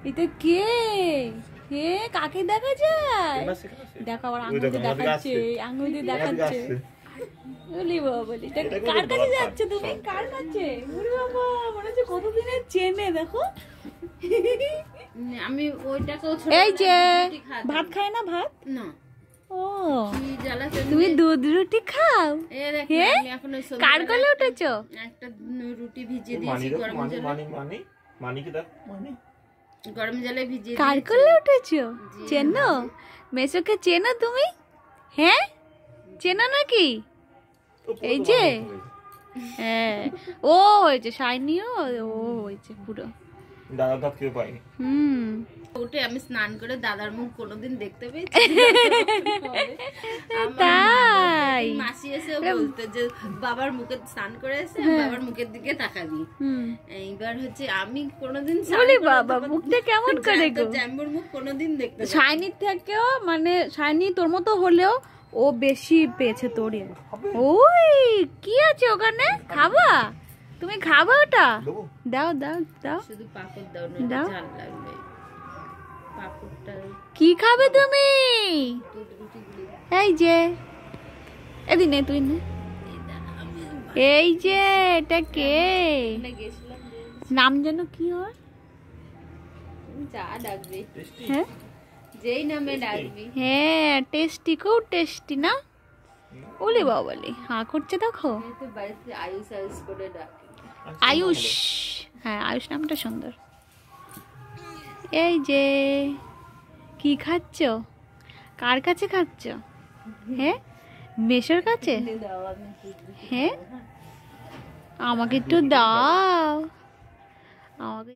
এটা কে? হে, কাকে দেখা যায়? দেখা আবার আঙুল দিয়ে দেখাচ্ছে, আঙুল দিয়ে দেখাচ্ছে। বলি বাবা, বলি এটা কার কাছে যাচ্ছে তুমি? কার কাছে? ওরে বাবা, মনে হচ্ছে কতদিনের চেনে। দেখো আমি ওইটাকেও এই যে ভাত খায় না, ভাত না। ও, তুমি দুধ রুটি খাও? কার কোলে উঠেছো? একটা রুটি ভিজিয়ে দিয়েছি গরম জলে ভিজিয়ে। কার কোলে উঠেছো? চেনো? মেসোকে চেনো তুমি? হ্যাঁ, চেনো নাকি? এই যে হ্যাঁ, ও হয়েছে শাইনিও, ও হয়েছে পুরো। দাদা ভাত কেউ পাইনি। উঠে আমি স্নান করে দাদার মুখ কোনোদিন দেখতে পেয়েছি? তাই মাসি এসে বলতো যে বাবার মুখে স্নান করে এসে বাবার মুখের দিকে তাকাবি। এইবার হচ্ছে আমি কোনোদিন বলি বাবা, মুখটা কেমন করে গো? জাম্বুর মুখ কোনোদিন দেখতে। শাইনির থেকেও মানে শাইনি তোর মতো হলেও ও বেশি পেয়েছে তোরে। ওই কি আছে ওখানে? খাবা? তুমি খাবা ওটা? দাও দাও দাও, শুধু পাপড় দাও না, দাও। ঝাল লাগবে পাপড়টা। কি খাবে তুমি? এই যে এদিন তুই নে। এই যে এটা কে? নাম যেন কি হয়? যা ডাকবি, হ্যাঁ যেই নামে ডাকবি। হ্যাঁ, টেস্টি, খুব টেস্টি না? ওলে বাবালে, হাঁ করছে দেখো। বাড়িতে আয়ুষ আয়ুষ করে ডাকে। আয়ুষ, হ্যাঁ আয়ুষ নামটা সুন্দর। এই যে কি খাচ্ছ? কার কাছে খাচ্ছ? হ্যাঁ, মেশোর কাছে? হ্যাঁ, আমাকে একটু দাও। আমাকে,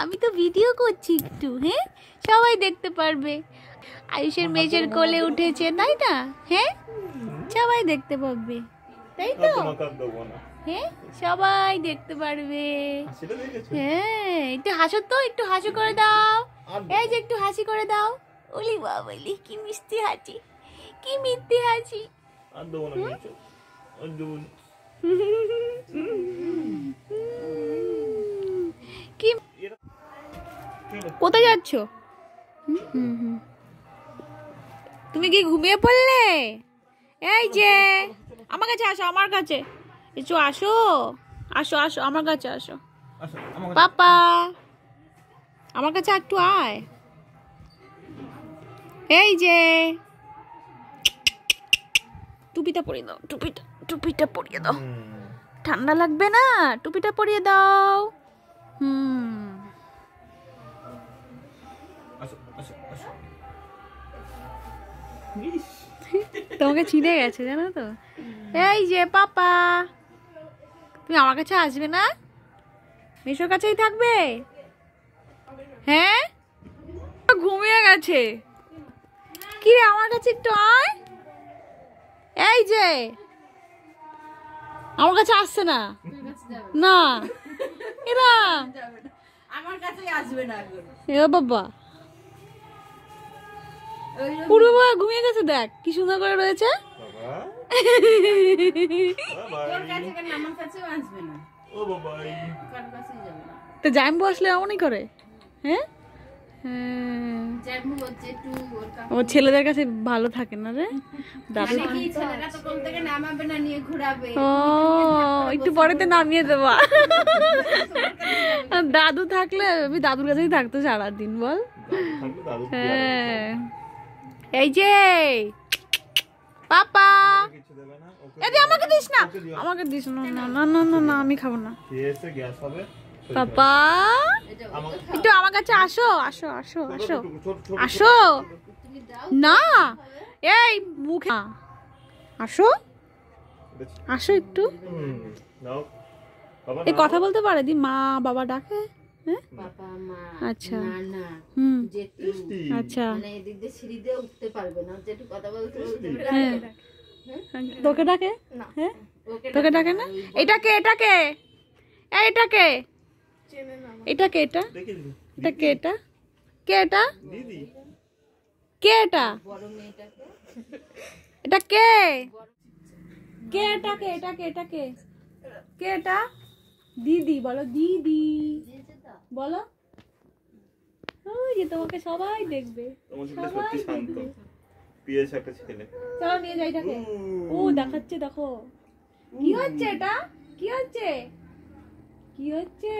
আমি তো ভিডিও করছি একটু, হ্যাঁ সবাই দেখতে পারবে। আয়ুষের মেজের কোলে উঠেছে, তাই না? হ্যাঁ, সবাই দেখতে পাবে, তাই তো? হ্যাঁ, সবাই দেখতে পারবে। হ্যাঁ, একটু হাসো তো, একটু হাসি করে দাও। এই যে একটু হাসি করে দাও। ওলি বাবালি, কি মিষ্টি হাসি, কি মিষ্টি হাসি। কি, কোথায় যাচ্ছ? তুমি কি ঘুমিয়ে পড়লে? এই যে আমার কাছে আসো, আমার কাছে একটু আসো, আসো আসো আমার কাছে আসো। পাপা, আমার কাছে একটু আয়। এই যে টুপিটা পরিয়ে দাও, টুপিটা পরিয়ে দাও, ঠান্ডা লাগবে না? টুপিটা পরিয়ে দাও। তোমাকে ছিঁড়ে গেছে জানো তো। এই যে পাপা, তুমি আমার কাছে আসবে না? মেশোর কাছেই থাকবে? হ্যাঁ, ঘুমিয়ে গেছে। কি রে, আমার কাছে একটু আয়। এই যে আমার কাছে আসছে না, না এরা আমার কাছে আসবে না। এ বাবা, পুরো ঘুমিয়ে গেছে। দেখ কি সুন্দর করে রয়েছে। তো জাম্বু আসলে এমনই করে। হ্যাঁ, ও ছেলেদের কাছে ভালো থাকে না রে দাদু। ও, একটু পরেতে নামিয়ে দেবা। দাদু থাকলে আমি দাদুর কাছেই থাকতো সারাদিন, বল। হ্যাঁ, এই যে পাপা, এই আমাকে দিস না, আমাকে দিস না, না না না না না, আমি খাবো না। পাপা একটু আমার কাছে আসো, আসো আসো আসো আসো না, এই মুখে আসো, আসো একটু। এই কথা বলতে পারে? দি মা বাবা ডাকে? আচ্ছা, আচ্ছা, তোকে ডাকে? হ্যাঁ, তোকে ডাকে না? এটাকে এটাকে এটাকে এটাকে এটা এটা কে? এটা কে? এটা কে? এটা এটা কে? কে এটাকে? এটাকে এটাকে কে? এটা দিদি বলো, দিদি বলো। ওই যে তোমাকে সবাই দেখবে, তোমার ছেলে সবাই সত্যি শান্ত। দেখবে। পিএস একটা ছেলে। চলো নিয়ে যাই তাকে। ও দেখাচ্ছে, দেখো কি হচ্ছে এটা, কি হচ্ছে, কি হচ্ছে।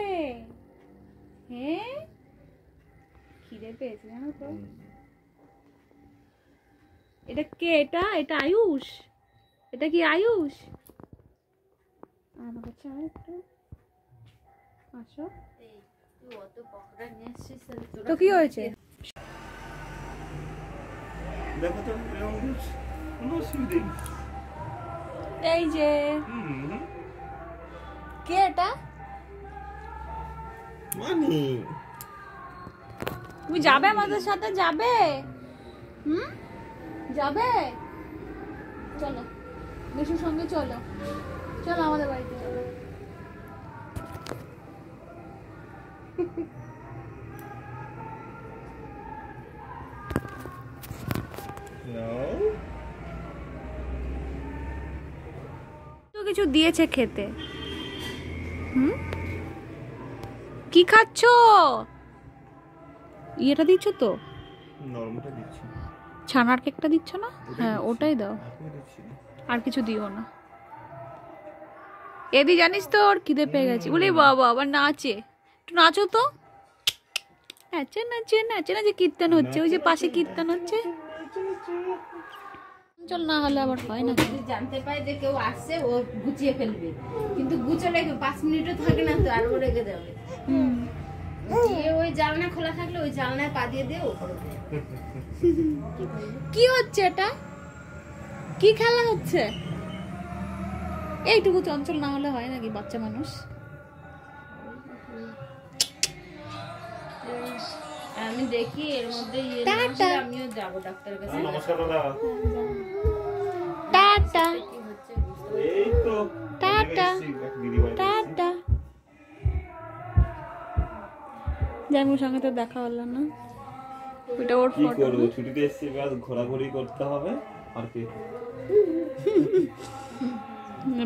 হ্যাঁ খিদে পেয়েছে জানো তো। এটা কে? এটা এটা আয়ুষ। এটা কি আয়ুষ? আমার কাছে আর একটু আসো। তো কি হয়েছে? দেখো তো এরকম কোনো অসুবিধা নেই। এই যে কে এটা? মানি তুমি যাবে আমাদের সাথে, যাবে? যাবে? চলো বিশুর সঙ্গে চলো, চলো আমাদের বাড়িতে চলো। তো কিছু দিয়েছে খেতে। কি খাচ্ছো? ইয়েটা দিচ্ছ তো, নরমালটা দিচ্ছি। ছানার কেকটা দিচ্ছ না? হ্যাঁ ওটাই দাও, আমি দিচ্ছি। আর কিছু দিও না। এদি জানিস তো ওর খিদে পেয়ে গেছে। বলি বাবা আবার নাচে, একটু নাচো তো। নাচে নাচে নাচে নাচে, কীর্তন হচ্ছে, ওই যে পাশে কীর্তন হচ্ছে। চল না হলে আবার হয় না। যদি জানতে পায় যে কেউ আসছে ও গুছিয়ে ফেলবে, কিন্তু গুছলে 5 মিনিটও থাকে না তো আর ও রেগে যাবে। দিয়ে ওই জানলা খোলা থাকলে ওই জানলায় পা দিয়ে দিয়ে উপরে দেয়। কি হচ্ছে এটা? কি খেলা হচ্ছে? এইটুকু চঞ্চল না হলে হয় নাকি, বাচ্চা মানুষ। আমি দেখি এর মধ্যে টাটা। আমিও যাবো ডাক্তারের কাছে। নমস্কার দাদা। টাটা কি হচ্ছে এই তো টাটা দিদি ভাই। টাটা। জানুর সঙ্গে তো দেখা হলো না, ওটা ওর কি ফটো। করবো, ছুটিতে এসেছি, ব্যাস ঘোরাঘুরি করতে হবে আর কি।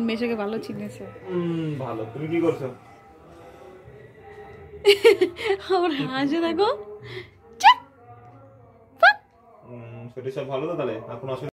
মেশোকে ভালো চিনেছে। ভালো। তুমি কি করছো? আমার হাসে দেখো। শরীর সব ভালো তো তাহলে? আর কোনো অসুবিধা